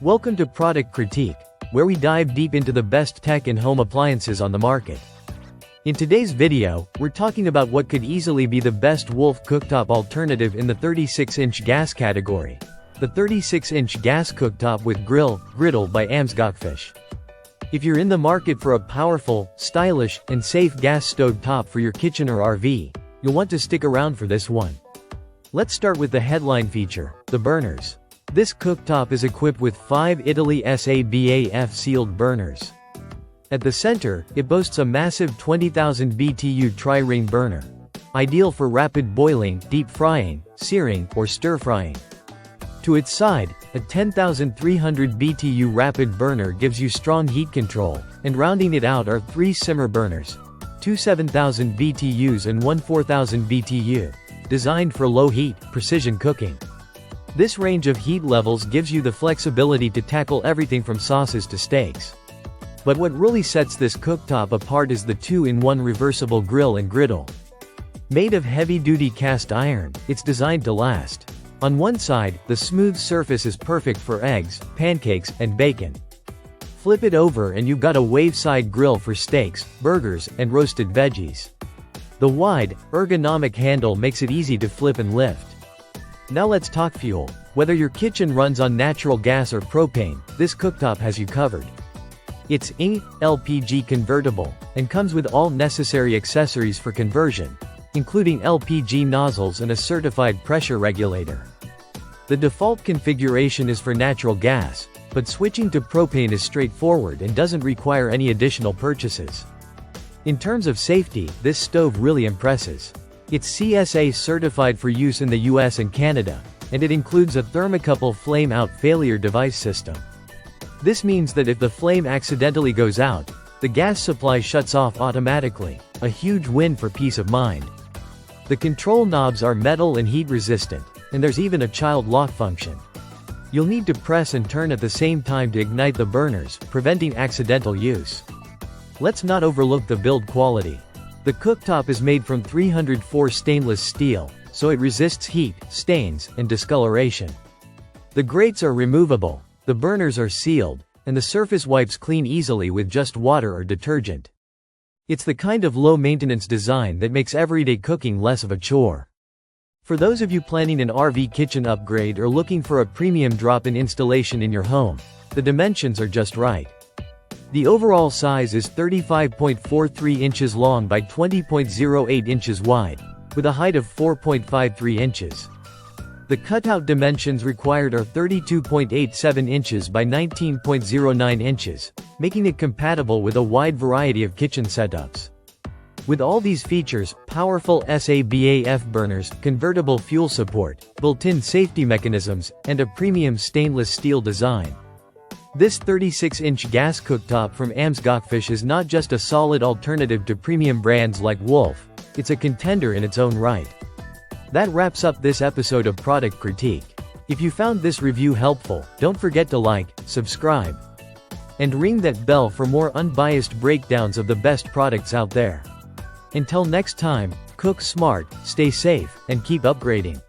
Welcome to Product Critique, where we dive deep into the best tech and home appliances on the market. In today's video, we're talking about what could easily be the best Wolf Cooktop alternative in the 36-inch gas category. The 36-inch Gas Cooktop with Griddle by Amzgachfktch. If you're in the market for a powerful, stylish, and safe gas stove top for your kitchen or RV, you'll want to stick around for this one. Let's start with the headline feature, the burners. This cooktop is equipped with 5 Italy SABAF sealed burners. At the center, it boasts a massive 20,000 BTU tri-ring burner. Ideal for rapid boiling, deep frying, searing, or stir-frying. To its side, a 10,300 BTU rapid burner gives you strong heat control, and rounding it out are 3 simmer burners. 2 7,000 BTUs and 1 4,000 BTU. Designed for low heat, precision cooking. This range of heat levels gives you the flexibility to tackle everything from sauces to steaks. But what really sets this cooktop apart is the 2-in-1 reversible grill and griddle. Made of heavy-duty cast iron, it's designed to last. On one side, the smooth surface is perfect for eggs, pancakes, and bacon. Flip it over and you've got a wave-side grill for steaks, burgers, and roasted veggies. The wide, ergonomic handle makes it easy to flip and lift. Now let's talk fuel. Whether your kitchen runs on natural gas or propane, this cooktop has you covered. It's LPG convertible, and comes with all necessary accessories for conversion, including LPG nozzles and a certified pressure regulator. The default configuration is for natural gas, but switching to propane is straightforward and doesn't require any additional purchases. In terms of safety, this stove really impresses. It's CSA certified for use in the US and Canada, and it includes a thermocouple flame-out failure device system. This means that if the flame accidentally goes out, the gas supply shuts off automatically, a huge win for peace of mind. The control knobs are metal and heat-resistant, and there's even a child lock function. You'll need to press and turn at the same time to ignite the burners, preventing accidental use. Let's not overlook the build quality. The cooktop is made from 304 stainless steel, so it resists heat, stains, and discoloration. The grates are removable, the burners are sealed, and the surface wipes clean easily with just water or detergent. It's the kind of low-maintenance design that makes everyday cooking less of a chore. For those of you planning an RV kitchen upgrade or looking for a premium drop-in installation in your home, the dimensions are just right. The overall size is 35.43 inches long by 20.08 inches wide, with a height of 4.53 inches. The cutout dimensions required are 32.87 inches by 19.09 inches, making it compatible with a wide variety of kitchen setups. With all these features, powerful SABAF burners, convertible fuel support, built-in safety mechanisms, and a premium stainless steel design, this 36-inch gas cooktop from Amzgachfktch is not just a solid alternative to premium brands like Wolf, it's a contender in its own right. That wraps up this episode of Product Critique. If you found this review helpful, don't forget to like, subscribe, and ring that bell for more unbiased breakdowns of the best products out there. Until next time, cook smart, stay safe, and keep upgrading.